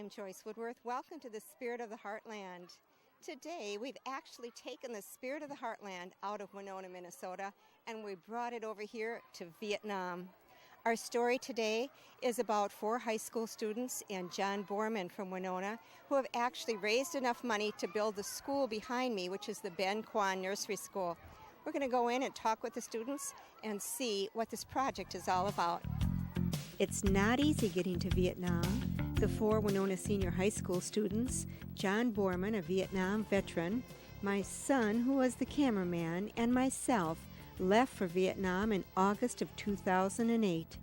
I'm Joyce Woodworth. Welcome to the Spirit of the Heartland. Today, we've actually taken the Spirit of the Heartland out of Winona, Minnesota, and we brought it over here to Vietnam. Our story today is about 4 high school students and John Borman from Winona who have actually raised enough money to build the school behind me, which is the Ben Quan Nursery School. We're going to go in and talk with the students and see what this project is all about. It's not easy getting to Vietnam. The 4 Winona Senior High School students, John Borman, a Vietnam veteran, my son, who was the cameraman, and myself, left for Vietnam in August of 2008.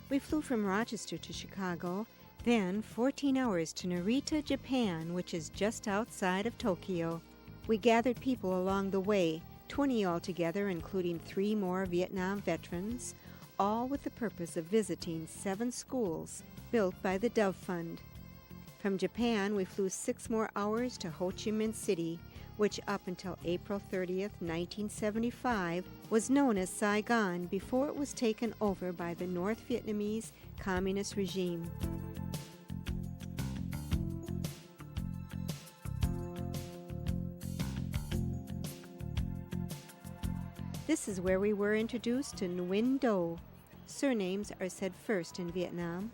We flew from Rochester to Chicago, then 14 hours to Narita, Japan, which is just outside of Tokyo. We gathered people along the way, 20 altogether, including 3 more Vietnam veterans, all with the purpose of visiting 7 schools built by the Dove Fund. From Japan, we flew 6 more hours to Ho Chi Minh City, which up until April 30th, 1975, was known as Saigon before it was taken over by the North Vietnamese communist regime. This is where we were introduced to Nguyen Do. Surnames are said first in Vietnam.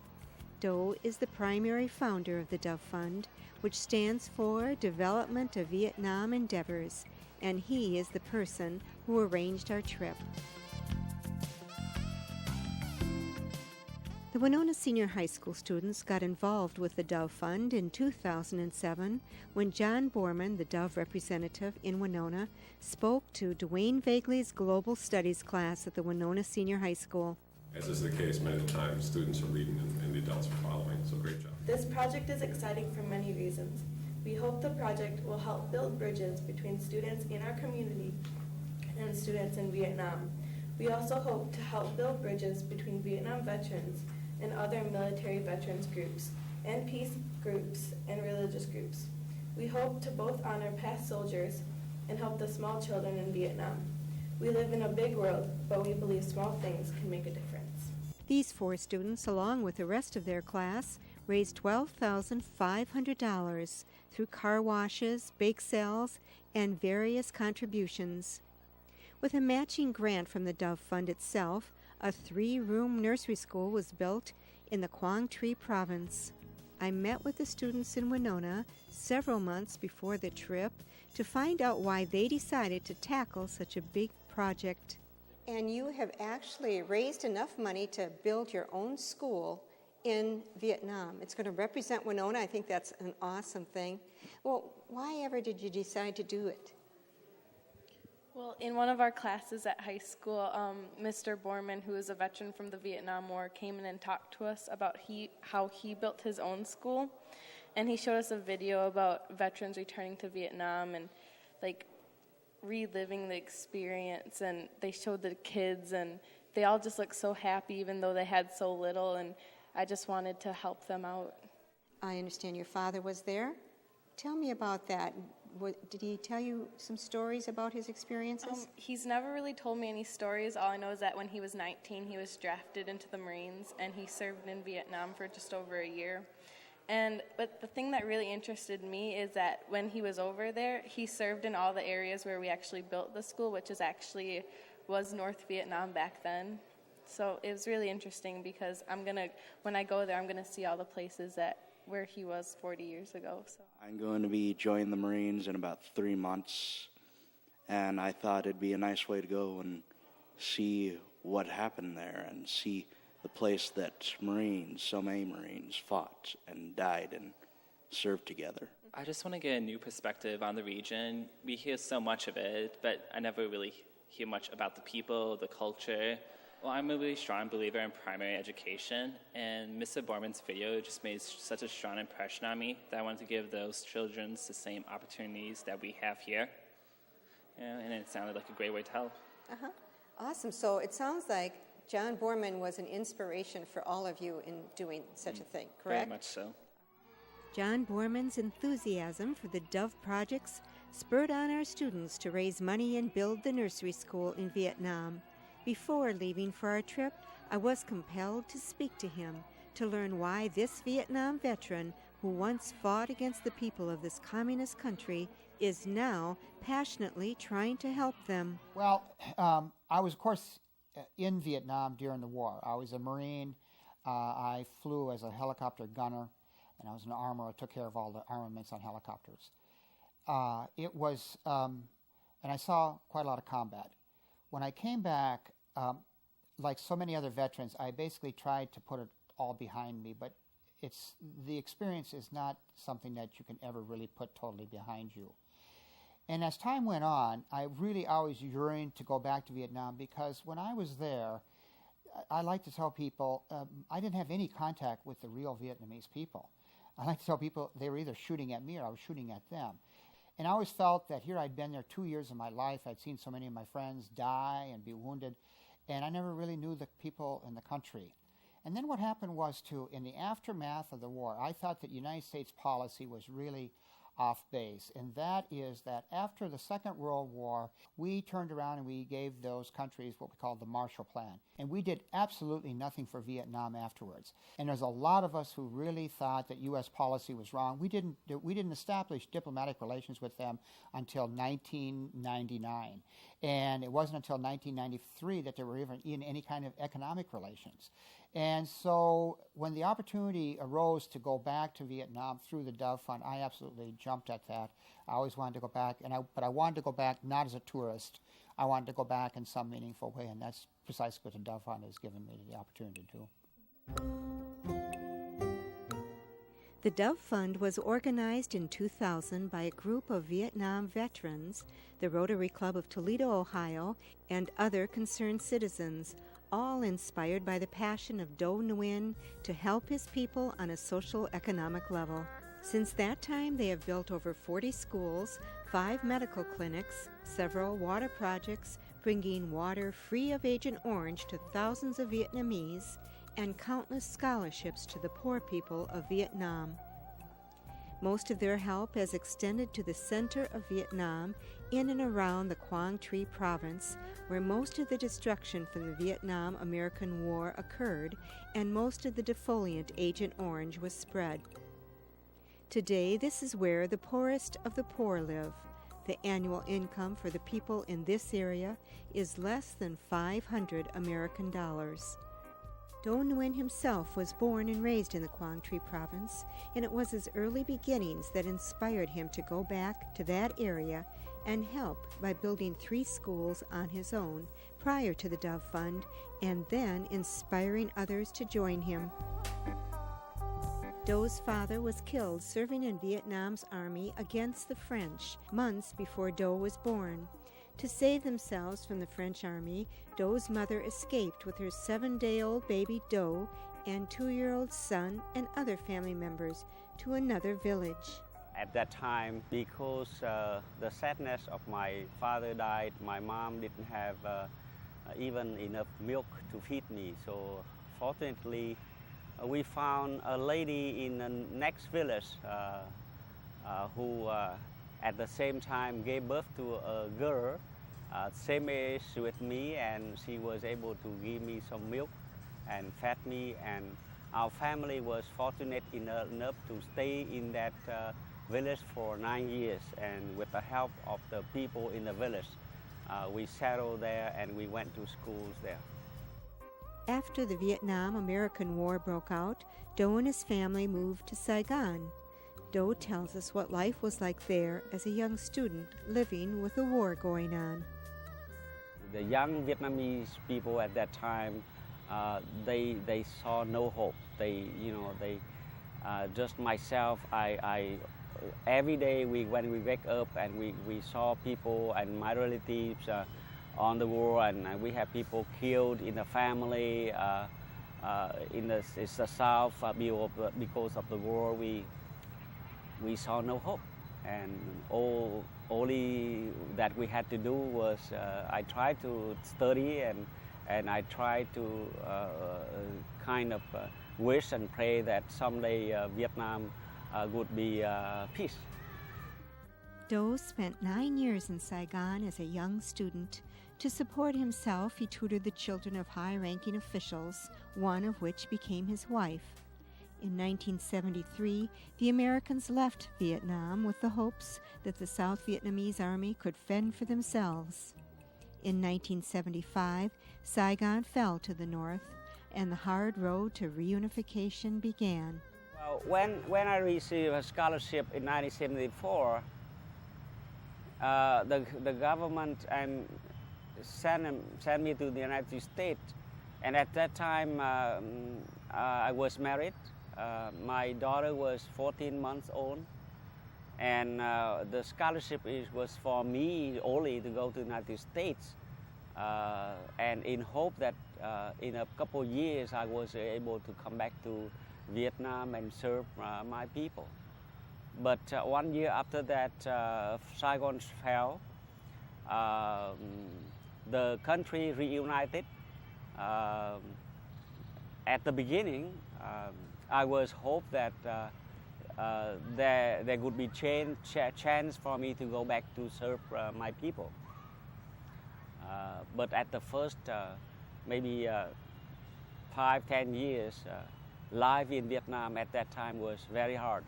Do is the primary founder of the Dove Fund, which stands for Development of Vietnam Endeavors, and he is the person who arranged our trip. The Winona Senior High School students got involved with the Dove Fund in 2007 when John Borman, the Dove representative in Winona, spoke to Dwayne Vagley's Global Studies class at the Winona Senior High School. As is the case many times, students are leading and the adults are following, so great job. This project is exciting for many reasons. We hope the project will help build bridges between students in our community and students in Vietnam. We also hope to help build bridges between Vietnam veterans and other military veterans groups, and peace groups and religious groups. We hope to both honor past soldiers and help the small children in Vietnam. We live in a big world, but we believe small things can make a difference. These 4 students, along with the rest of their class, raised $12,500 through car washes, bake sales, and various contributions. With a matching grant from the Dove Fund itself, a 3-room nursery school was built in the Quang Tri province. I met with the students in Winona several months before the trip to find out why they decided to tackle such a big project. And you have actually raised enough money to build your own school in Vietnam. It's going to represent Winona. I think that's an awesome thing. Well, why ever did you decide to do it? Well, in one of our classes at high school, Mr. Borman, who is a veteran from the Vietnam War, came in and talked to us about how he built his own school. And he showed us a video about veterans returning to Vietnam and reliving the experience. And they showed the kids, and they all just looked so happy even though they had so little. And I just wanted to help them out. I understand your father was there. Tell me about that. Did he tell you some stories about his experiences? He's never really told me any stories. All I know is that when he was 19, he was drafted into the Marines, and he served in Vietnam for just over a year. But the thing that really interested me is that when he was over there, he served in all the areas where we actually built the school, which was North Vietnam back then. So it was really interesting because when I go there, I'm gonna see all the places where he was 40 years ago. So I'm going to be joining the Marines in about 3 months, and I thought it'd be a nice way to go and see what happened there and see the place that so many Marines fought and died and served together. I just want to get a new perspective on the region. We hear so much of it, but I never really hear much about the people, the culture. Well, I'm a really strong believer in primary education, and Mr. Borman's video just made such a strong impression on me that I wanted to give those children the same opportunities that we have here. And it sounded like a great way to help. Awesome. So it sounds like John Borman was an inspiration for all of you in doing such a thing, correct? Very much so. John Borman's enthusiasm for the Dove projects spurred on our students to raise money and build the nursery school in Vietnam. Before leaving for our trip, I was compelled to speak to him to learn why this Vietnam veteran who once fought against the people of this communist country, is now passionately trying to help them. Well, I was, of course, in Vietnam during the war. I was a Marine. I flew as a helicopter gunner, and I was an armorer. I took care of all the armaments on helicopters. And I saw quite a lot of combat. When I came back, like so many other veterans, I basically tried to put it all behind me, but the experience is not something that you can ever really put totally behind you. And as time went on, I really always yearned to go back to Vietnam, because when I was there, I like to tell people I didn't have any contact with the real Vietnamese people. I like to tell people they were either shooting at me or I was shooting at them. And I always felt that here I'd been there 2 years of my life. I'd seen so many of my friends die and be wounded, and I never really knew the people in the country. And then what happened was, in the aftermath of the war, I thought that United States policy was really off base, and that is that after the Second World War, we turned around and we gave those countries what we called the Marshall Plan, and we did absolutely nothing for Vietnam afterwards. And there's a lot of us who really thought that U.S. policy was wrong. We didn't establish diplomatic relations with them until 1999, and it wasn't until 1993 that there were even in any kind of economic relations. And so when the opportunity arose to go back to Vietnam through the Dove Fund, I absolutely jumped at that. I always wanted to go back, but I wanted to go back not as a tourist. I wanted to go back in some meaningful way, and that's precisely what the Dove Fund has given me the opportunity to do. The Dove Fund was organized in 2000 by a group of Vietnam veterans, the Rotary Club of Toledo, Ohio, and other concerned citizens, all inspired by the passion of Do Nguyen to help his people on a social economic level. Since that time, they have built over 40 schools, 5 medical clinics, several water projects, bringing water free of Agent Orange to thousands of Vietnamese, and countless scholarships to the poor people of Vietnam. Most of their help has extended to the center of Vietnam, in and around the Quang Tri province, where most of the destruction from the Vietnam-American War occurred and most of the defoliant Agent Orange was spread. Today, this is where the poorest of the poor live. The annual income for the people in this area is less than $500 American dollars. Do Nguyen himself was born and raised in the Quang Tri province, and it was his early beginnings that inspired him to go back to that area and help by building 3 schools on his own prior to the Dove Fund, and then inspiring others to join him. Do's father was killed serving in Vietnam's army against the French months before Do was born. To save themselves from the French army, Do's mother escaped with her 7-day-old baby Do and 2-year-old son and other family members to another village. At that time, because the sadness of my father died, my mom didn't have even enough milk to feed me. So fortunately, we found a lady in the next village who at the same time gave birth to a girl same age with me, and she was able to give me some milk and fed me, and our family was fortunate enough to stay in that village for 9 years, and with the help of the people in the village, we settled there and we went to schools there. After the Vietnam-American War broke out, Do and his family moved to Saigon. Do tells us what life was like there as a young student living with the war going on. The young Vietnamese people at that time, they saw no hope. Just myself, I every day when we wake up and we saw people and my relatives on the war, and we have people killed in the family in the south because of the war. We saw no hope, and only that we had to do was I tried to study and I tried to kind of wish and pray that someday Vietnam would be peace. Do spent 9 years in Saigon as a young student. To support himself, he tutored the children of high-ranking officials, one of which became his wife. In 1973, the Americans left Vietnam with the hopes that the South Vietnamese Army could fend for themselves. In 1975, Saigon fell to the north, and the hard road to reunification began. Well, when I received a scholarship in 1974, the government sent me to the United States, and at that time I was married. My daughter was 14 months old, and the scholarship was for me only to go to the United States, and in hope that in a couple of years I was able to come back to Vietnam and serve my people. But 1 year after that, Saigon fell. The country reunited. At the beginning, I was hoped that there could be chance for me to go back to serve my people. But at the first, maybe 5-10 years, life in Vietnam at that time was very hard.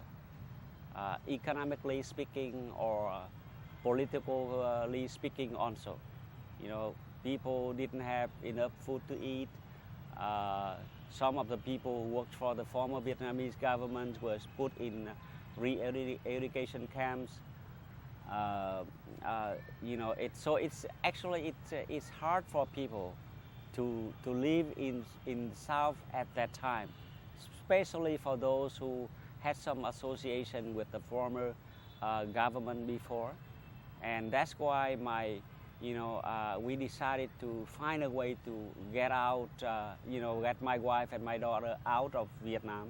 Economically speaking, or politically speaking also. You know, people didn't have enough food to eat. Some of the people who worked for the former Vietnamese government was put in re-education camps. You know, it's hard for people to live in South at that time, especially for those who had some association with the former government before, and that's why we decided to find a way to get out, get my wife and my daughter out of Vietnam.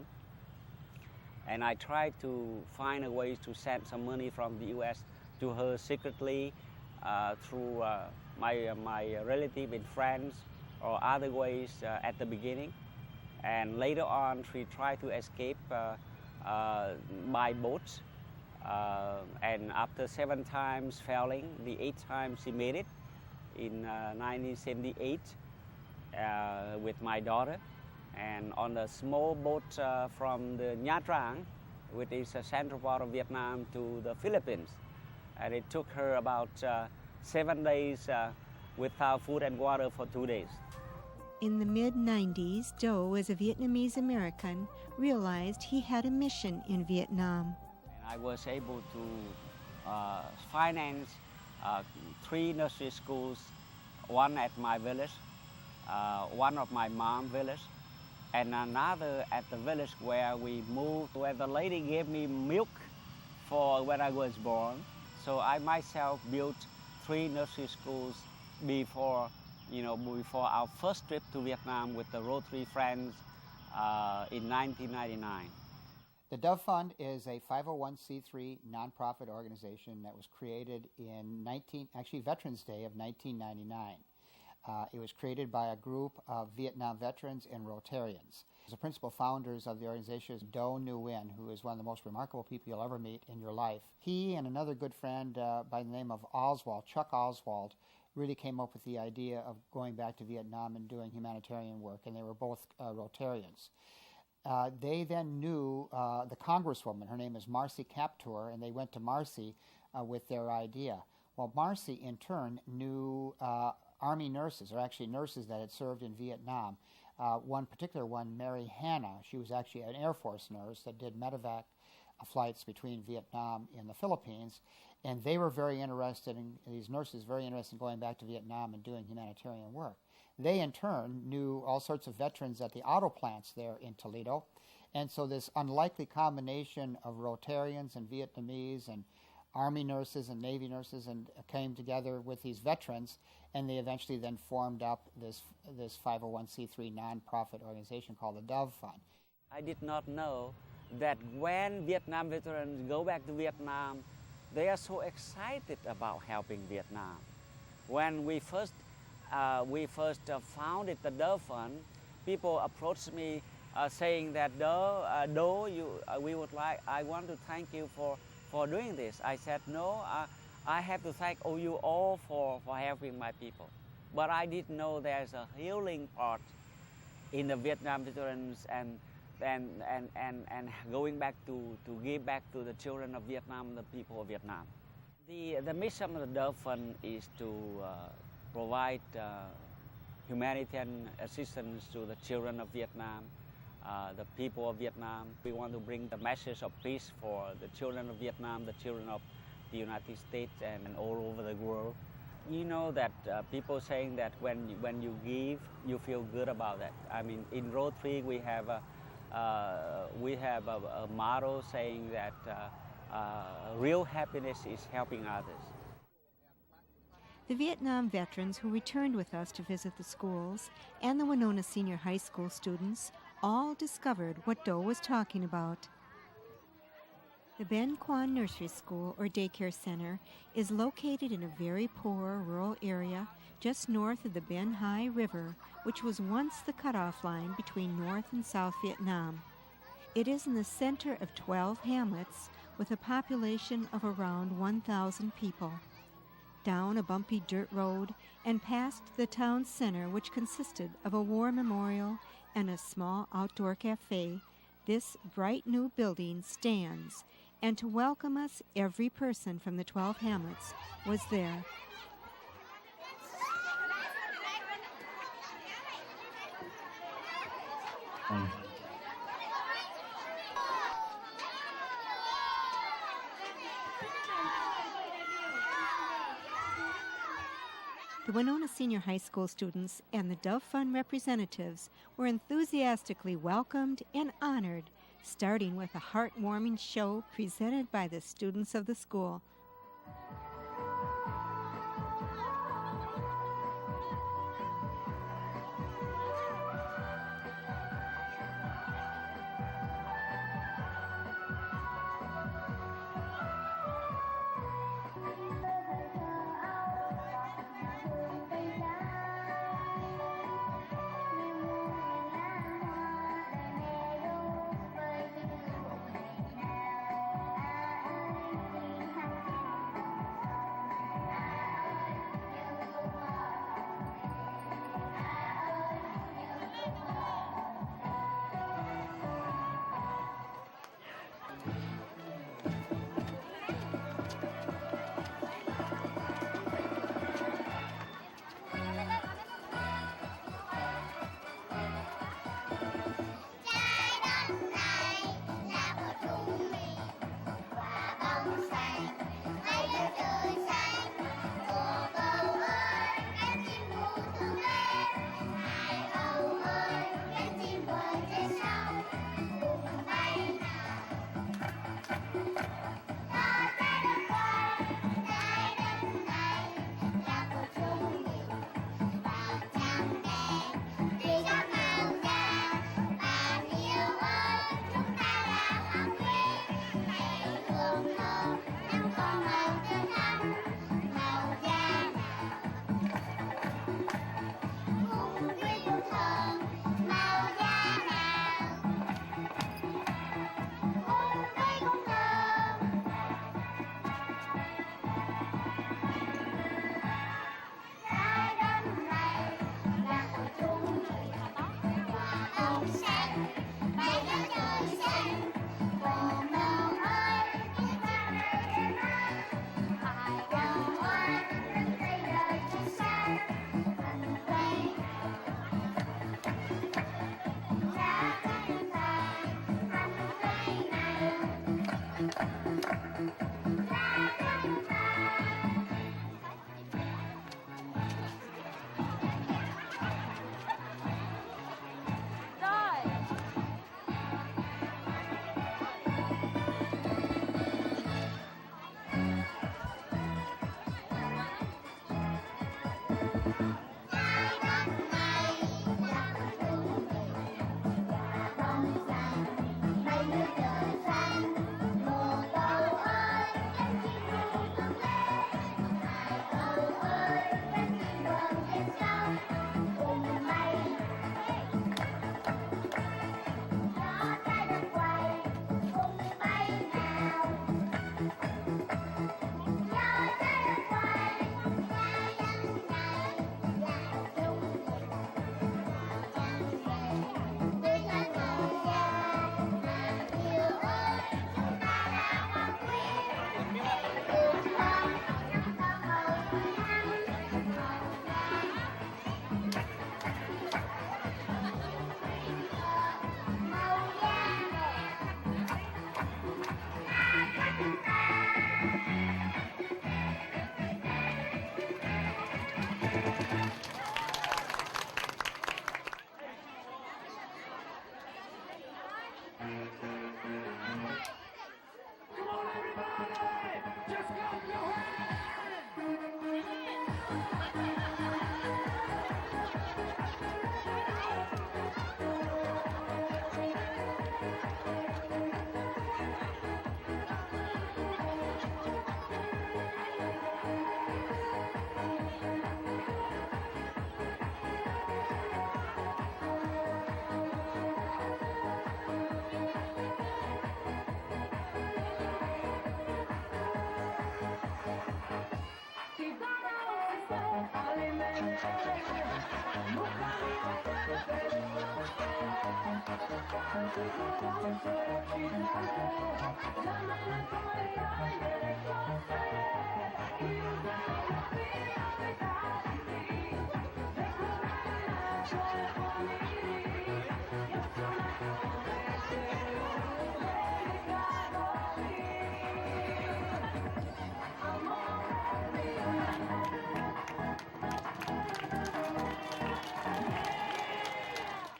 And I tried to find a way to send some money from the U.S. to her secretly through my relative in France or other ways at the beginning. And later on, she tried to escape by boat. And after 7 times failing, the 8th time she made it in 1978 with my daughter, and on a small boat from the Nha Trang, which is a central part of Vietnam, to the Philippines. And it took her about 7 days without food and water for 2 days. In the mid-90s, Do, as a Vietnamese American, realized he had a mission in Vietnam. I was able to finance 3 nursery schools, one at my village, one of my mom's village, and another at the village where we moved, where the lady gave me milk for when I was born. So I myself built 3 nursery schools before our first trip to Vietnam with the Rotary Friends in 1999. The Dove Fund is a 501c3 nonprofit organization that was created in Veterans Day of 1999. It was created by a group of Vietnam veterans and Rotarians. The principal founders of the organization is Do Nguyen, who is one of the most remarkable people you'll ever meet in your life. He and another good friend by the name of Chuck Oswald, really came up with the idea of going back to Vietnam and doing humanitarian work, and they were both Rotarians. They then knew the congresswoman. Her name is Marcy Kaptur, and they went to Marcy with their idea. Well, Marcy, in turn, knew Army nurses, or actually nurses that had served in Vietnam. One particular one, Mary Hannah, she was actually an Air Force nurse that did medevac flights between Vietnam and the Philippines, and they were very interested these nurses very interested in going back to Vietnam and doing humanitarian work. They, in turn, knew all sorts of veterans at the auto plants there in Toledo, and so this unlikely combination of Rotarians and Vietnamese and Army nurses and Navy nurses came together with these veterans, and they eventually then formed up this 501c3 nonprofit organization called the Dove Fund. I did not know that when Vietnam veterans go back to Vietnam, they are so excited about helping Vietnam. When we first founded the Dove Fund, people approached me saying that, I want to thank you for doing this. I said, no, I have to thank you all for helping my people. But I didn't know there's a healing part in the Vietnam veterans and and going back to give back to the children of Vietnam, the people of Vietnam. The mission of the Dove Fund is to provide humanitarian assistance to the children of Vietnam, the people of Vietnam. We want to bring the message of peace for the children of Vietnam, the children of the United States, and all over the world. You know that people saying that when you give, you feel good about that. I mean, in Rotary we have a motto saying that real happiness is helping others. The Vietnam veterans who returned with us to visit the schools and the Winona Senior High School students all discovered what Doe was talking about. The Ben Quan Nursery School or Daycare Center is located in a very poor rural area just north of the Ben Hai River, which was once the cutoff line between North and South Vietnam. It is in the center of 12 hamlets with a population of around 1,000 people. Down a bumpy dirt road and past the town center, which consisted of a war memorial and a small outdoor cafe, this bright new building stands, and to welcome us, every person from the 12 hamlets was there. The Winona Senior High School students and the Dove Fund representatives were enthusiastically welcomed and honored, starting with a heartwarming show presented by the students of the school.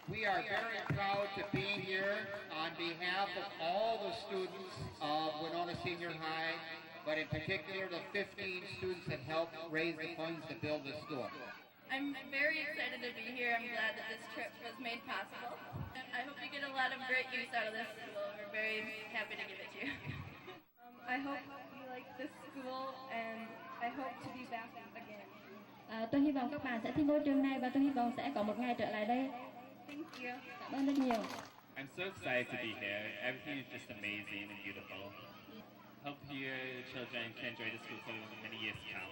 We are very proud to be here on behalf of all the students of Winona Senior High, but in particular the 15 students that helped raise the funds to build this school. I'm very excited to be here. I'm glad that this trip was made possible. I hope you get a lot of great use out of this school. We're very happy to give it to you. I hope you like this school and I hope to be back again. Tôi hy vọng các bạn sẽ thích ngôi trường này và tôi hy vọng sẽ có một ngày trở lại đây. Thank you. Cảm ơn rất nhiều. I'm so excited to be here. Everything is just amazing and beautiful. Hope your children can enjoy the school for many years to come.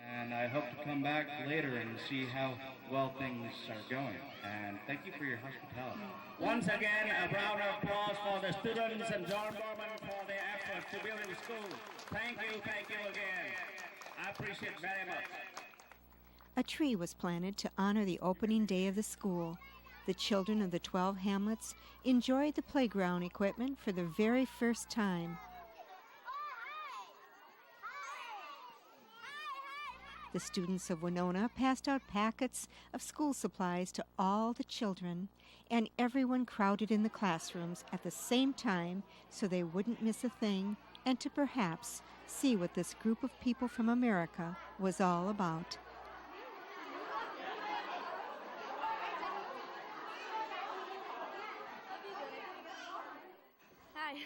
And I hope to come back later and see how well things are going. And thank you for your hospitality. Once again, a round of applause for the students and John Gorman for their efforts to build the school. Thank you again. I appreciate it very much. A tree was planted to honor the opening day of the school. The children of the 12 hamlets enjoyed the playground equipment for the very first time. The students of Winona passed out packets of school supplies to all the children, and everyone crowded in the classrooms at the same time so they wouldn't miss a thing and to perhaps see what this group of people from America was all about. Hi.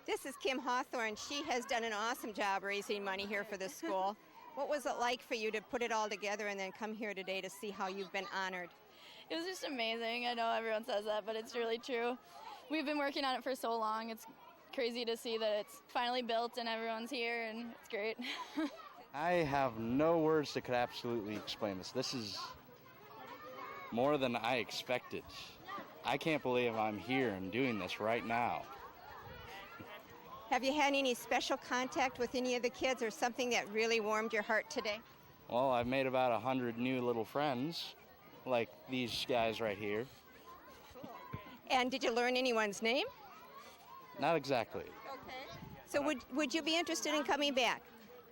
This is Kim Hawthorne. She has done an awesome job raising money here for the school. What was it like for you to put it all together and then come here today to see how you've been honored? It was just amazing. I know everyone says that, but it's really true. We've been working on it for so long. It's crazy to see that it's finally built and everyone's here, and it's great. I have no words that could absolutely explain this. This is more than I expected. I can't believe I'm here and doing this right now. Have you had any special contact with any of the kids or something that really warmed your heart today? Well, I've made about 100 new little friends, like these guys right here. And did you learn anyone's name? Not exactly. Okay. So would you be interested in coming back?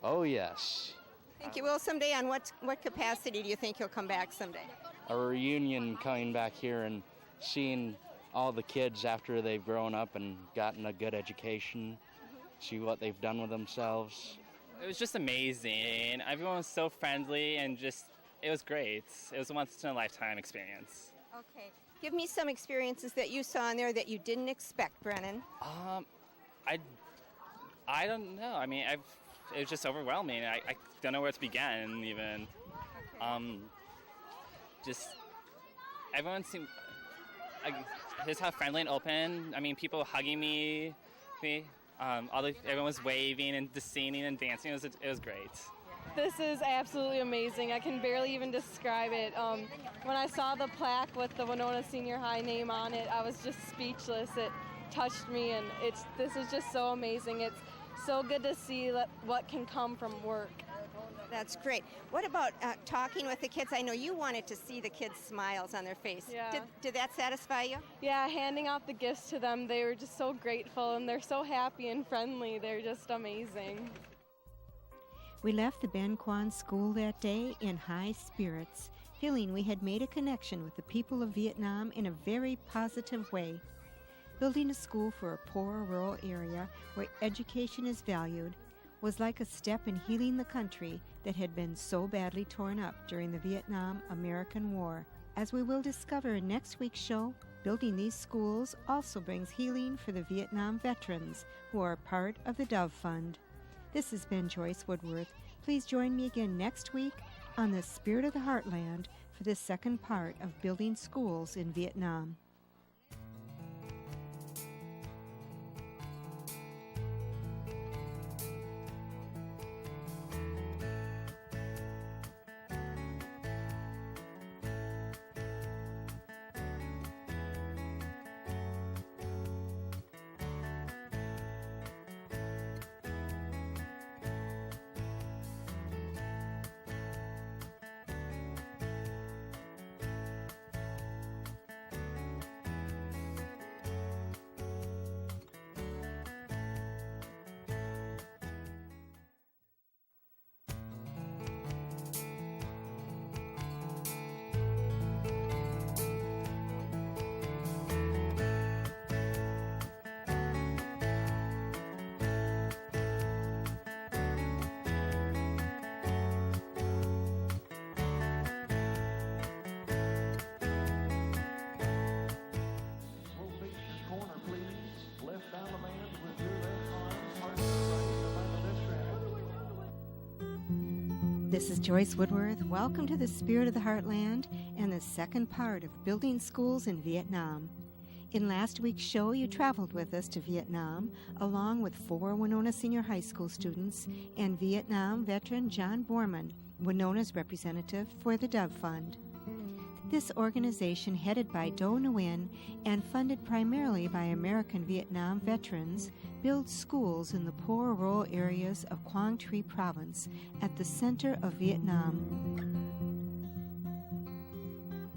Oh, yes. Think you will someday? On what capacity do you think you'll come back someday? A reunion coming back here and seeing all the kids after they've grown up and gotten a good education, see what they've done with themselves. It was just amazing. Everyone was so friendly and it was great. It was a once-in-a-lifetime experience. Okay. Give me some experiences that you saw in there that you didn't expect, Brennan. I don't know. I mean, it was just overwhelming. I don't know where to begin, even. Okay. Just everyone seemed just how friendly and open. I mean, people hugging me. Everyone was waving and just singing and dancing. It was great. This is absolutely amazing. I can barely even describe it. When I saw the plaque with the Winona Senior High name on it, I was just speechless. It touched me, and this is just so amazing. It's so good to see what can come from work. That's great. What about talking with the kids? I know you wanted to see the kids' smiles on their face. Yeah. Did that satisfy you? Yeah, handing out the gifts to them, they were just so grateful, and they're so happy and friendly. They're just amazing. We left the Ben Quan School that day in high spirits, feeling we had made a connection with the people of Vietnam in a very positive way. Building a school for a poor rural area where education is valued was like a step in healing the country that had been so badly torn up during the Vietnam-American War. As we will discover in next week's show, building these schools also brings healing for the Vietnam veterans who are part of the Dove Fund. This has been Joyce Woodworth. Please join me again next week on the Spirit of the Heartland for the second part of Building Schools in Vietnam. This is Joyce Woodworth. Welcome to the Spirit of the Heartland and the second part of Building Schools in Vietnam. In last week's show, you traveled with us to Vietnam, along with 4 Winona Senior High School students and Vietnam veteran John Borman, Winona's representative for the Dove Fund. This organization, headed by Do Nguyen and funded primarily by American Vietnam veterans, builds schools in the poor rural areas of Quang Tri Province at the center of Vietnam.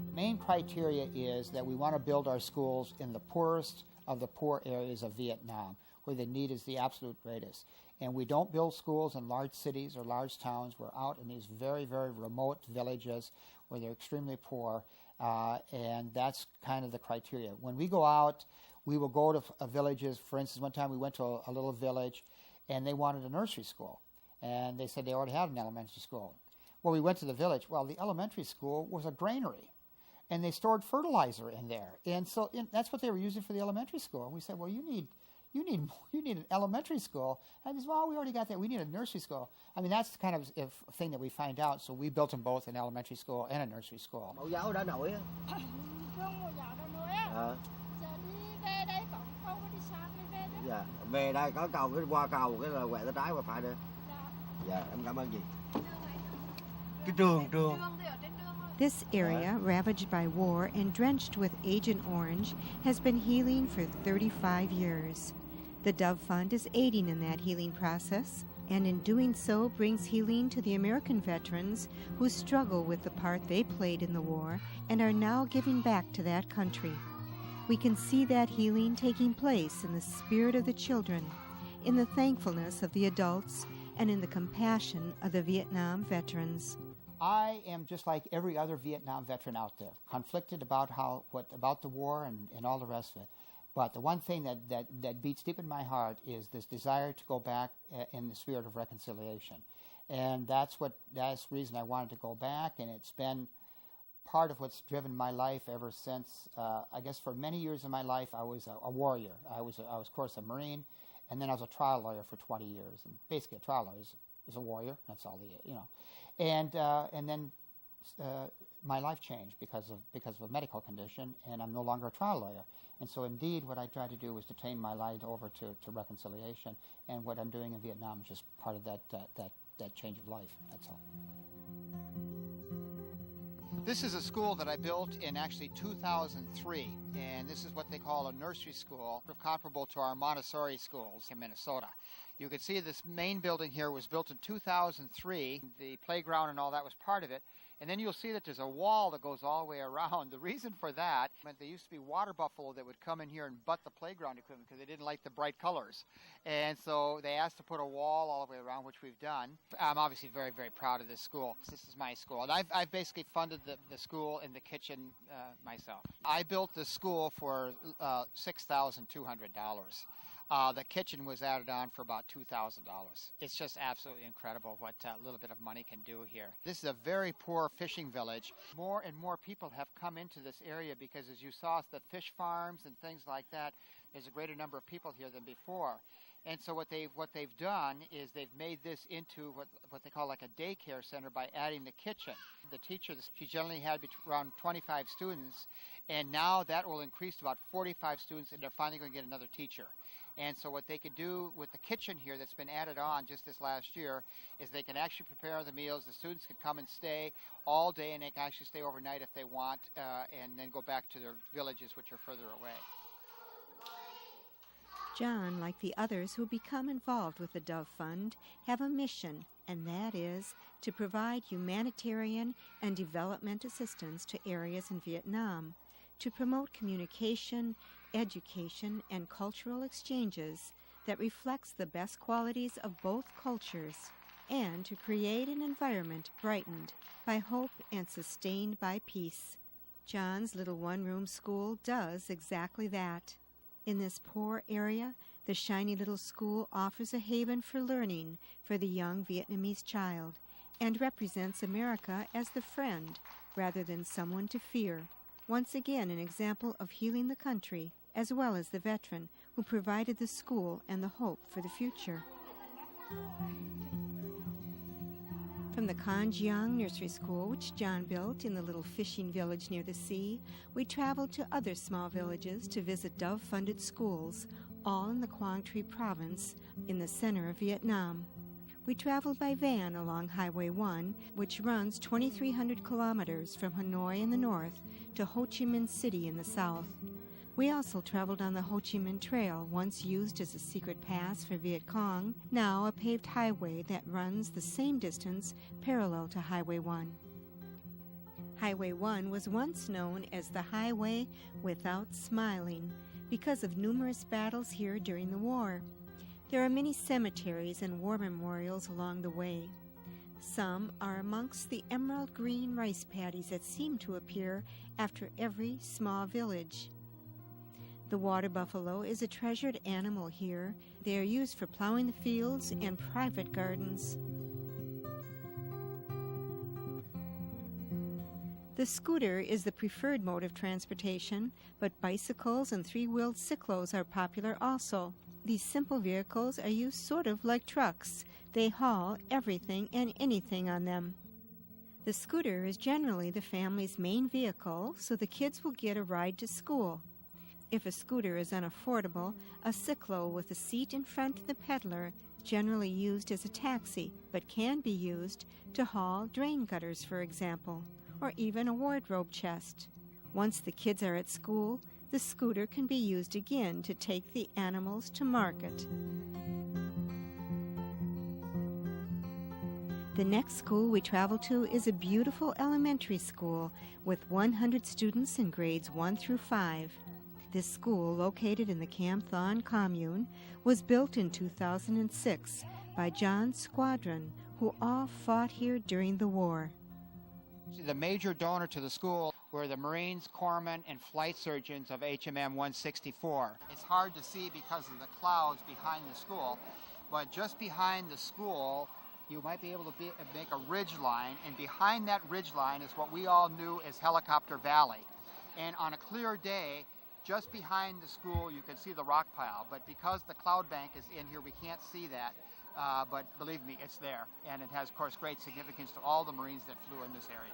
The main criteria is that we want to build our schools in the poorest of the poor areas of Vietnam, where the need is the absolute greatest. And we don't build schools in large cities or large towns. We're out in these very, very remote villages where they're extremely poor, and that's kind of the criteria. When we go out, we will go to villages. For instance, one time we went to a little village, and they wanted a nursery school. And they said they already had an elementary school. Well, we went to the village. Well, the elementary school was a granary, and they stored fertilizer in there. And so that's what they were using for the elementary school. And we said, well, you need an elementary school. And they said, well, we already got that. We need a nursery school. I mean, that's the kind of thing that we find out. So we built them both, an elementary school and a nursery school. Mẫu giáo đã nổi á. Dạ, về đây có cầu, cái qua cầu cái là quẹo tới trái qua phải nữa. Dạ, em cảm ơn chị. Cái trường. This area, ravaged by war and drenched with Agent Orange, has been healing for 35 years. The Dove Fund is aiding in that healing process, and in doing so brings healing to the American veterans who struggle with the part they played in the war and are now giving back to that country. We can see that healing taking place in the spirit of the children, in the thankfulness of the adults, and in the compassion of the Vietnam veterans. I am just like every other Vietnam veteran out there, conflicted about about the war and all the rest of it. But the one thing that beats deep in my heart is this desire to go back in the spirit of reconciliation. And that's the reason I wanted to go back, and it's been part of what's driven my life ever since. I guess for many years of my life, I was a warrior. I was, of course, a Marine, and then I was a trial lawyer for 20 years. And basically, a trial lawyer is a warrior. That's all And then my life changed because of a medical condition, and I'm no longer a trial lawyer. And so, indeed, what I tried to do was to turn my life over to reconciliation. And what I'm doing in Vietnam is just part of that change of life. That's all. This is a school that I built in actually 2003, and this is what they call a nursery school, comparable to our Montessori schools in Minnesota. You can see this main building here was built in 2003. The playground and all that was part of it. And then you'll see that there's a wall that goes all the way around. The reason for that, there used to be water buffalo that would come in here and butt the playground equipment because they didn't like the bright colors. And so they asked to put a wall all the way around, which we've done. I'm obviously very, very proud of this school. This is my school. And I've basically funded the school and the kitchen myself. I built this school for $6,200. The kitchen was added on for about $2,000. It's just absolutely incredible what a little bit of money can do here. This is a very poor fishing village. More and more people have come into this area because, as you saw, the fish farms and things like that, there's a greater number of people here than before. And so what they've done is they've made this into what they call like a daycare center by adding the kitchen. The teacher, she generally had around 25 students, and now that will increase to about 45 students, and they're finally going to get another teacher. And so what they could do with the kitchen here that's been added on just this last year is they can actually prepare the meals. The students can come and stay all day, and they can actually stay overnight if they want, and then go back to their villages, which are further away. John, like the others who become involved with the Dove Fund, have a mission, and that is to provide humanitarian and development assistance to areas in Vietnam, to promote communication, education, and cultural exchanges that reflects the best qualities of both cultures, and to create an environment brightened by hope and sustained by peace. John's little one-room school does exactly that. In this poor area, the shiny little school offers a haven for learning for the young Vietnamese child and represents America as the friend rather than someone to fear. Once again, an example of healing the country as well as the veteran who provided the school and the hope for the future. From the Kanjiang Nursery School, which John built in the little fishing village near the sea, we traveled to other small villages to visit Dove-funded schools, all in the Quang Tri province in the center of Vietnam. We traveled by van along Highway 1, which runs 2,300 kilometers from Hanoi in the north to Ho Chi Minh City in the south. We also traveled on the Ho Chi Minh Trail, once used as a secret pass for Viet Cong, now a paved highway that runs the same distance parallel to Highway 1. Highway 1 was once known as the Highway Without Smiling because of numerous battles here during the war. There are many cemeteries and war memorials along the way. Some are amongst the emerald green rice paddies that seem to appear after every small village. The water buffalo is a treasured animal here. They are used for plowing the fields and private gardens. The scooter is the preferred mode of transportation, but bicycles and three-wheeled cyclos are popular also. These simple vehicles are used sort of like trucks. They haul everything and anything on them. The scooter is generally the family's main vehicle, so the kids will get a ride to school. If a scooter is unaffordable, a cyclo with a seat in front of the peddler is generally used as a taxi, but can be used to haul drain gutters, for example, or even a wardrobe chest. Once the kids are at school, the scooter can be used again to take the animals to market. The next school we travel to is a beautiful elementary school with 100 students in grades 1 through 5. This school, located in the Cam Thon commune, was built in 2006 by John's squadron, who all fought here during the war. The major donor to the school were the Marines, Corpsmen, and flight surgeons of HMM 164. It's hard to see because of the clouds behind the school, but just behind the school, you might be able to make a ridge line, and behind that ridge line is what we all knew as Helicopter Valley. And on a clear day, just behind the school, you can see the rock pile, but because the cloud bank is in here, we can't see that. But believe me, it's there, and it has, of course, great significance to all the Marines that flew in this area.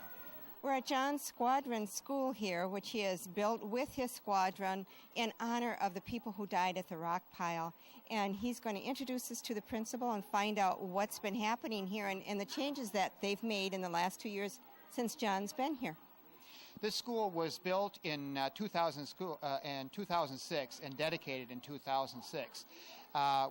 We're at John's squadron school here, which he has built with his squadron in honor of the people who died at the rock pile. And he's going to introduce us to the principal and find out what's been happening here and the changes that they've made in the last 2 years since John's been here. This school was built in 2006 and dedicated in 2006.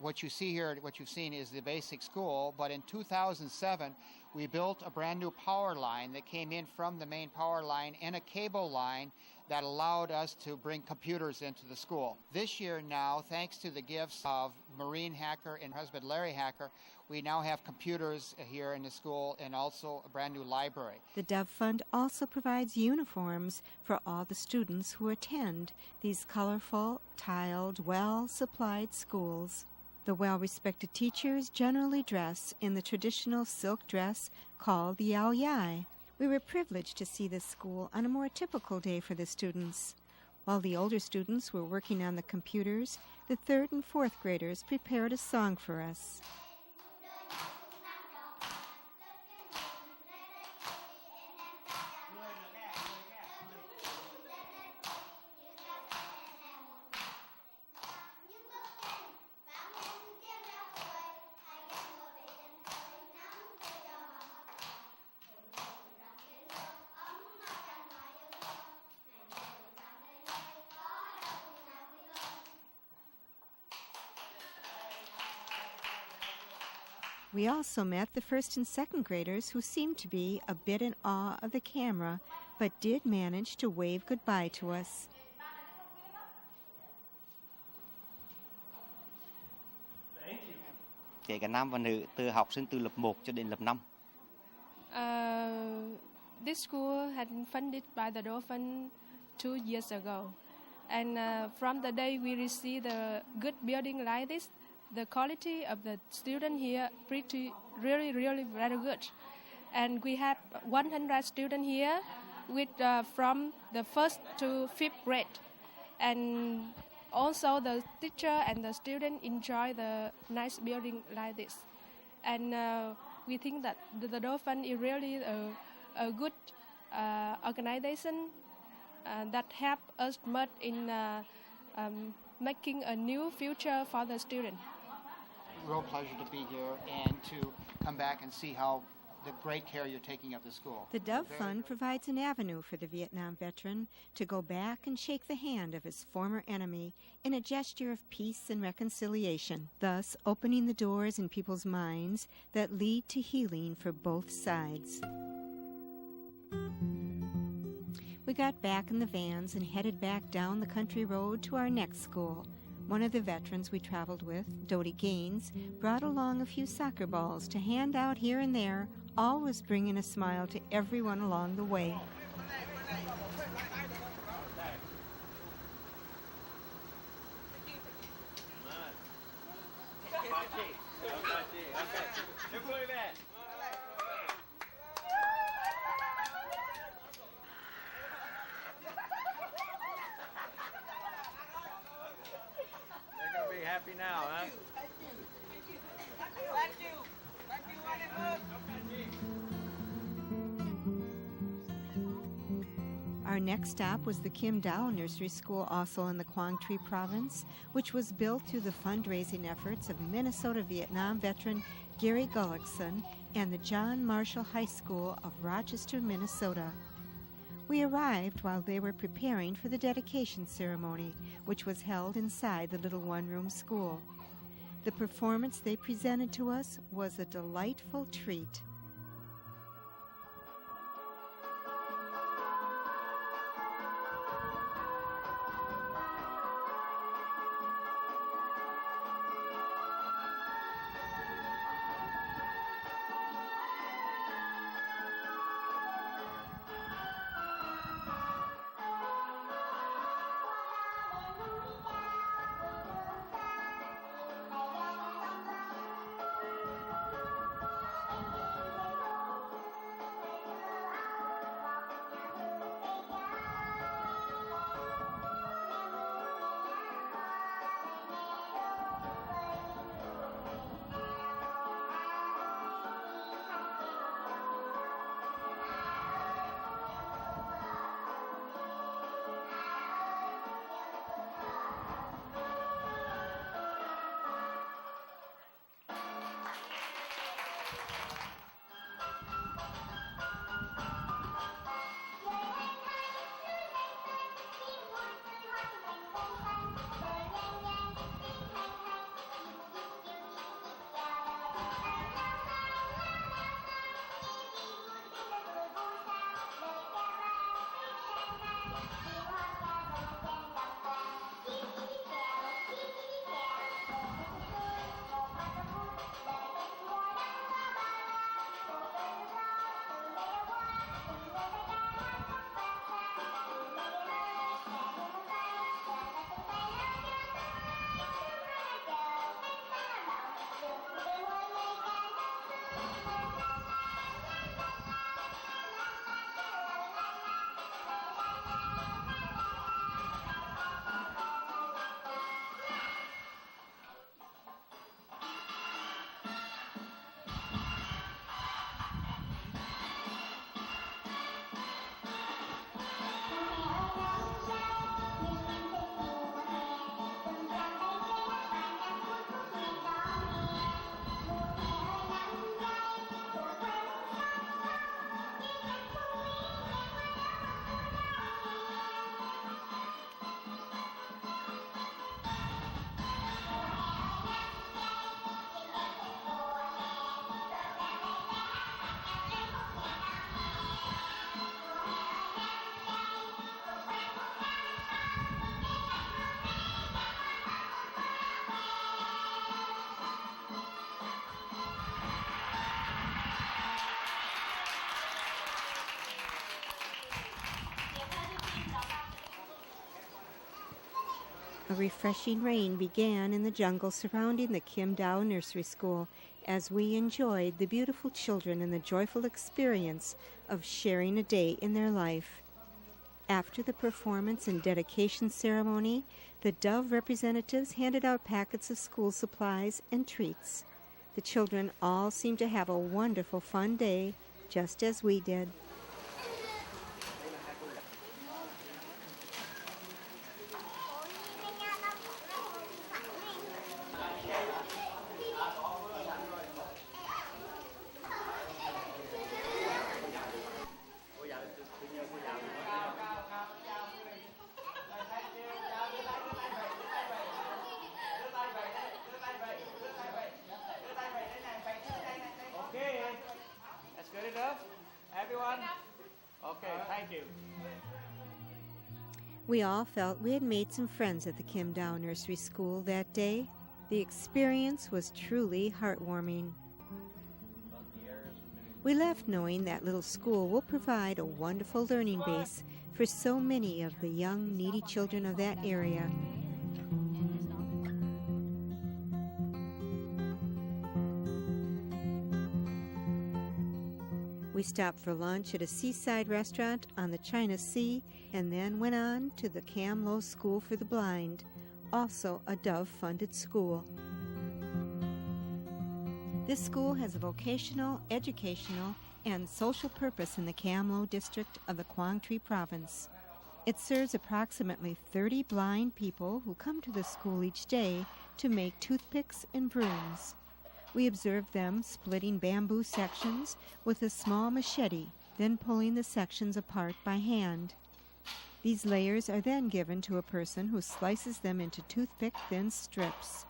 What you see here, what you've seen is the basic school, but in 2007 we built a brand new power line that came in from the main power line and a cable line that allowed us to bring computers into the school. This year now, thanks to the gifts of Marine Hacker and husband Larry Hacker, we now have computers here in the school and also a brand new library. The Dove Fund also provides uniforms for all the students who attend these colorful, tiled, well-supplied schools. The well-respected teachers generally dress in the traditional silk dress called the Yao Yai. We were privileged to see this school on a more typical day for the students. While the older students were working on the computers, the 3rd and 4th graders prepared a song for us. We also met the 1st and 2nd graders who seemed to be a bit in awe of the camera, but did manage to wave goodbye to us. Kể cả nam và nữ, từ học sinh từ lớp 1 cho đến lớp 5. This school had been funded by the Dove Fund 2 years ago. And from the day we received a good building like this, the quality of the student here really very good. And we have 100 students here with from the 1st to 5th grade. And also the teacher and the student enjoy the nice building like this. And we think that the Dole Fund is really a good organization that help us much in making a new future for the student. Real pleasure to be here and to come back and see how the great care you're taking of the school. The Dove Fund provides an avenue for the Vietnam veteran to go back and shake the hand of his former enemy in a gesture of peace and reconciliation, thus opening the doors in people's minds that lead to healing for both sides. We got back in the vans and headed back down the country road to our next school. One of the veterans we traveled with, Dodie Gaines, brought along a few soccer balls to hand out here and there, always bringing a smile to everyone along the way. Happy now, huh? Our next stop was the Kim Dao Nursery School, also in the Quang Tri Province, which was built through the fundraising efforts of Minnesota Vietnam veteran Gary Gullickson and the John Marshall High School of Rochester, Minnesota. We arrived while they were preparing for the dedication ceremony, which was held inside the little one-room school. The performance they presented to us was a delightful treat. A refreshing rain began in the jungle surrounding the Kim Dao Nursery School as we enjoyed the beautiful children and the joyful experience of sharing a day in their life. After the performance and dedication ceremony, the Dove representatives handed out packets of school supplies and treats. The children all seemed to have a wonderful, fun day, just as we did. We all felt we had made some friends at the Kim Dow Nursery School that day. The experience was truly heartwarming. We left knowing that little school will provide a wonderful learning base for so many of the young, needy children of that area. We stopped for lunch at a seaside restaurant on the China Sea and then went on to the Cam Low School for the Blind, also a Dove-funded school. This school has a vocational, educational, and social purpose in the Cam Low district of the Quang Tri province. It serves approximately 30 blind people who come to the school each day to make toothpicks and brooms. We observed them splitting bamboo sections with a small machete, then pulling the sections apart by hand. These layers are then given to a person who slices them into toothpick-thin strips.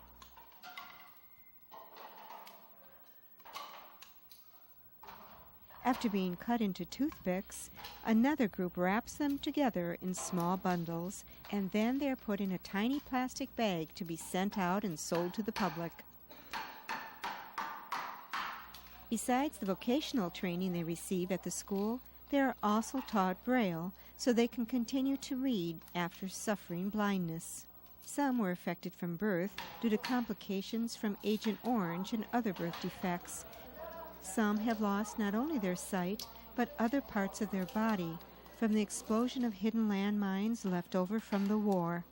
After being cut into toothpicks, another group wraps them together in small bundles, and then they are put in a tiny plastic bag to be sent out and sold to the public. Besides the vocational training they receive at the school, they are also taught Braille so they can continue to read after suffering blindness. Some were affected from birth due to complications from Agent Orange and other birth defects. Some have lost not only their sight, but other parts of their body from the explosion of hidden landmines left over from the war.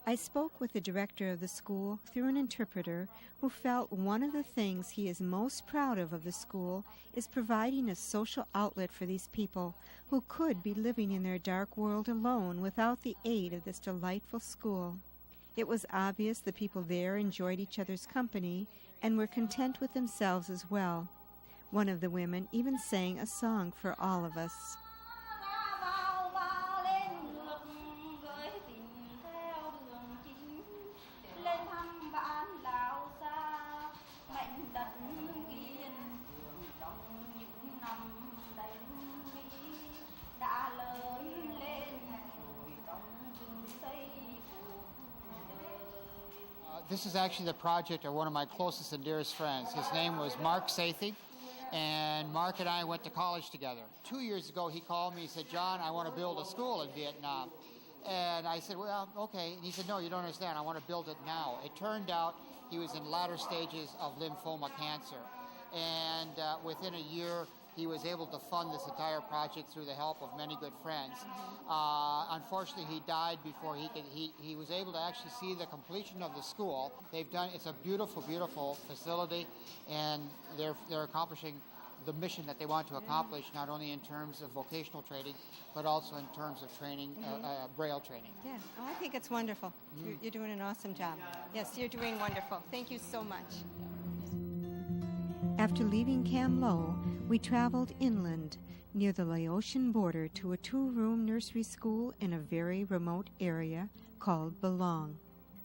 I spoke with the director of the school through an interpreter who felt one of the things he is most proud of the school is providing a social outlet for these people who could be living in their dark world alone without the aid of this delightful school. It was obvious the people there enjoyed each other's company and were content with themselves as well. One of the women even sang a song for all of us. This is actually the project of one of my closest and dearest friends. His name was Mark Sathy, and Mark and I went to college together. 2 years ago, he called me, he said, "John, I want to build a school in Vietnam." And I said, "Well, okay." And he said, "No, you don't understand. I want to build it now." It turned out he was in latter stages of lymphoma cancer. And within a year, he was able to fund this entire project through the help of many good friends. Unfortunately, he died before he was able to actually see the completion of the school. It's a beautiful, beautiful facility, and they're accomplishing the mission that they want to accomplish, not only in terms of vocational training, but also in terms of training, Braille training. Yeah, I think it's wonderful. You're doing an awesome job. Yes, you're doing wonderful. Thank you so much. After leaving Cam Low, we traveled inland near the Laotian border to a 2-room nursery school in a very remote area called Belong.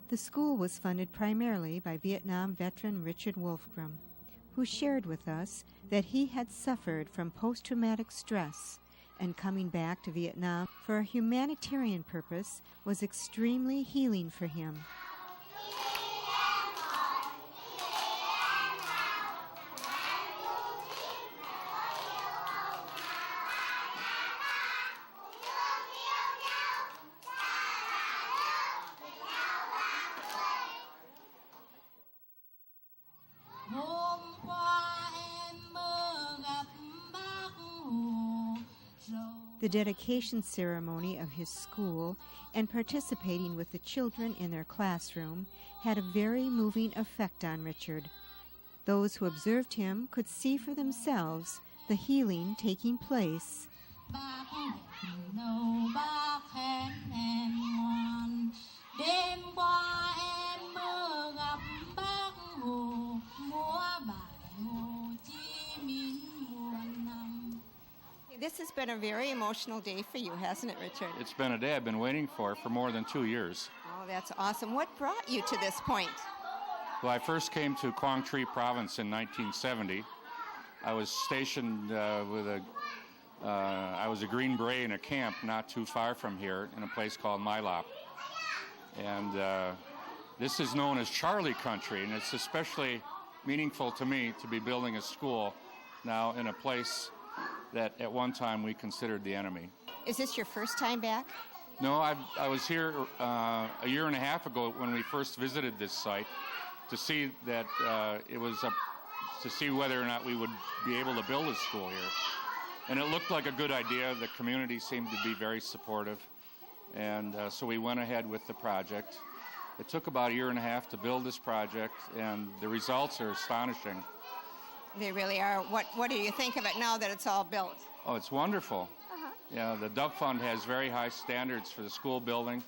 The school was funded primarily by Vietnam veteran Richard Wolfgram, who shared with us that he had suffered from post-traumatic stress, and coming back to Vietnam for a humanitarian purpose was extremely healing for him. The dedication ceremony of his school and participating with the children in their classroom had a very moving effect on Richard. Those who observed him could see for themselves the healing taking place. This has been a very emotional day for you, hasn't it, Richard? It's been a day I've been waiting for more than 2 years. Oh, that's awesome. What brought you to this point? Well, I first came to Quang Tri Province in 1970. I was stationed I was a Green Beret in a camp not too far from here in a place called Mylop. And this is known as Charlie Country, and it's especially meaningful to me to be building a school now in a place that at one time we considered the enemy. Is this your first time back? No, I was here a year and a half ago when we first visited this site to see that to see whether or not we would be able to build a school here. And it looked like a good idea. The community seemed to be very supportive. And so we went ahead with the project. It took about a year and a half to build this project, and the results are astonishing. They really are. What do you think of it now that it's all built? Oh, it's wonderful. Yeah, the Dove Fund has very high standards for the school building,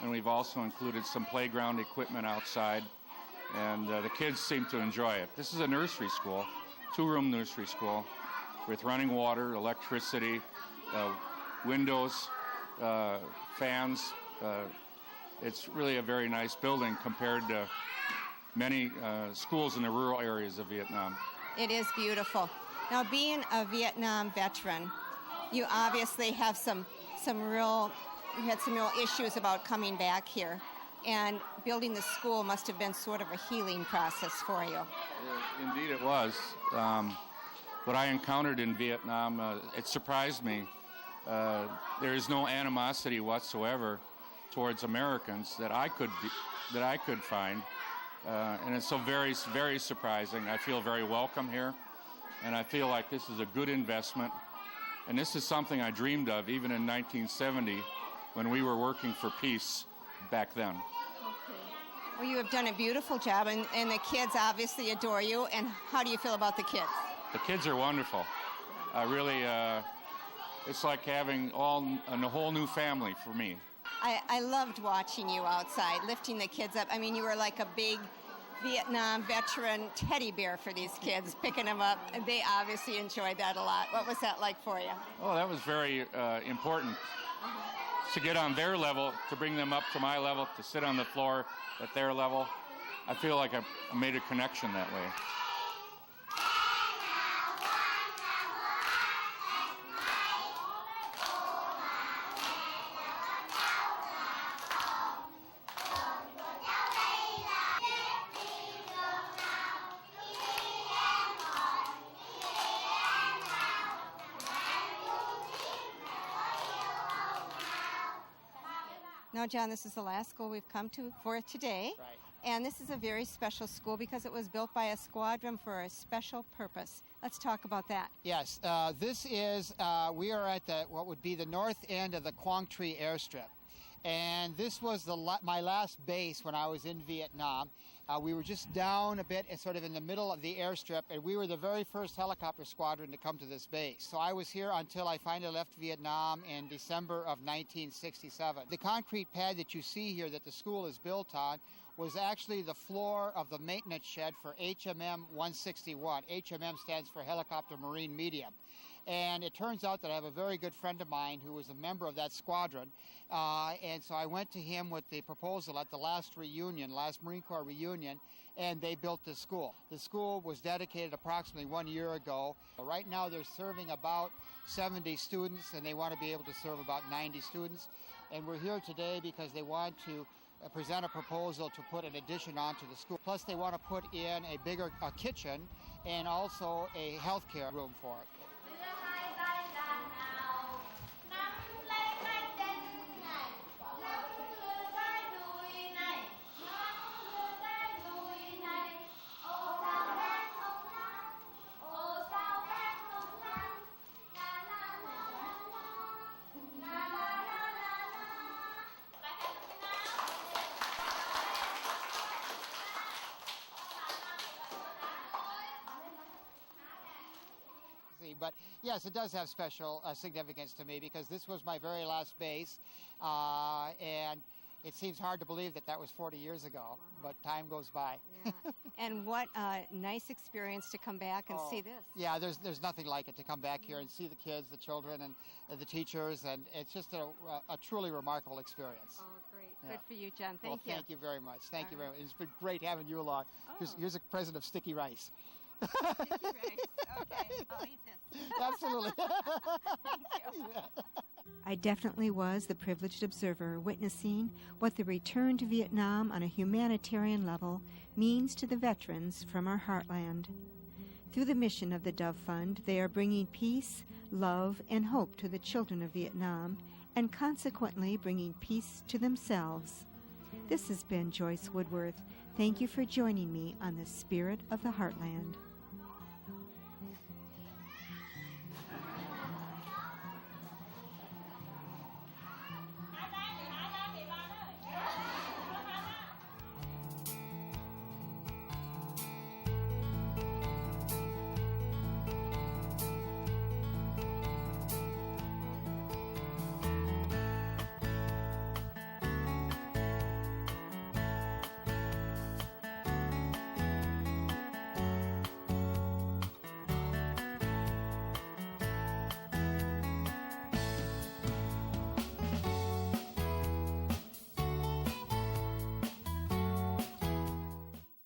and we've also included some playground equipment outside, and the kids seem to enjoy it. This is a nursery school, 2-room nursery school, with running water, electricity, windows, fans. It's really a very nice building compared to many schools in the rural areas of Vietnam. It is beautiful. Now, being a Vietnam veteran, you obviously have some real issues about coming back here, and building the school must have been sort of a healing process for you. Indeed it was. What I encountered in Vietnam, it surprised me. There is no animosity whatsoever towards Americans that I could find. And it's so very, very surprising. I feel very welcome here, and I feel like this is a good investment. And this is something I dreamed of even in 1970 when we were working for peace back then. Okay. Well, you have done a beautiful job, and the kids obviously adore you. And how do you feel about the kids? The kids are wonderful. Really, it's like having a whole new family for me. I loved watching you outside, lifting the kids up. I mean, you were like a big Vietnam veteran teddy bear for these kids, picking them up. And they obviously enjoyed that a lot. What was that like for you? Oh, that was very important. To get on their level, to bring them up to my level, to sit on the floor at their level. I feel like I made a connection that way. Now, John, this is the last school we've come to for today. Right. And this is a very special school because it was built by a squadron for a special purpose. Let's talk about that. Yes, this is, we are at what would be the north end of the Quang Tri airstrip. And this was my last base when I was in Vietnam. We were just down a bit and sort of in the middle of the airstrip, and we were the very first helicopter squadron to come to this base. So I was here until I finally left Vietnam in December of 1967. The concrete pad that you see here that the school is built on was actually the floor of the maintenance shed for HMM 161. HMM stands for Helicopter Marine Medium. And it turns out that I have a very good friend of mine who was a member of that squadron. And so I went to him with the proposal at the last Marine Corps reunion, and they built this school. The school was dedicated approximately 1 year ago. Right now they're serving about 70 students, and they want to be able to serve about 90 students. And we're here today because they want to present a proposal to put an addition onto the school. Plus they want to put in a bigger kitchen and also a healthcare room for it. interesting. But yes, it does have special significance to me because this was my very last base, and it seems hard to believe that was 40 years ago, but time goes by. Yeah. And what a nice experience to come back and see this. Yeah, there's nothing like it to come back here and see the kids, the children, and the teachers, and it's just a truly remarkable experience. Oh, great. Yeah. Good for you, John. Thank you. Thank you very much. Thank you very much. It's been great having you along. Here's a present of sticky rice. Sticky rice. Okay, I'll eat this. Absolutely. Thank you. I definitely was the privileged observer witnessing what the return to Vietnam on a humanitarian level means to the veterans from our heartland. Through the mission of the Dove Fund, they are bringing peace, love, and hope to the children of Vietnam, and consequently bringing peace to themselves. This has been Joyce Woodworth. Thank you for joining me on the Spirit of the Heartland.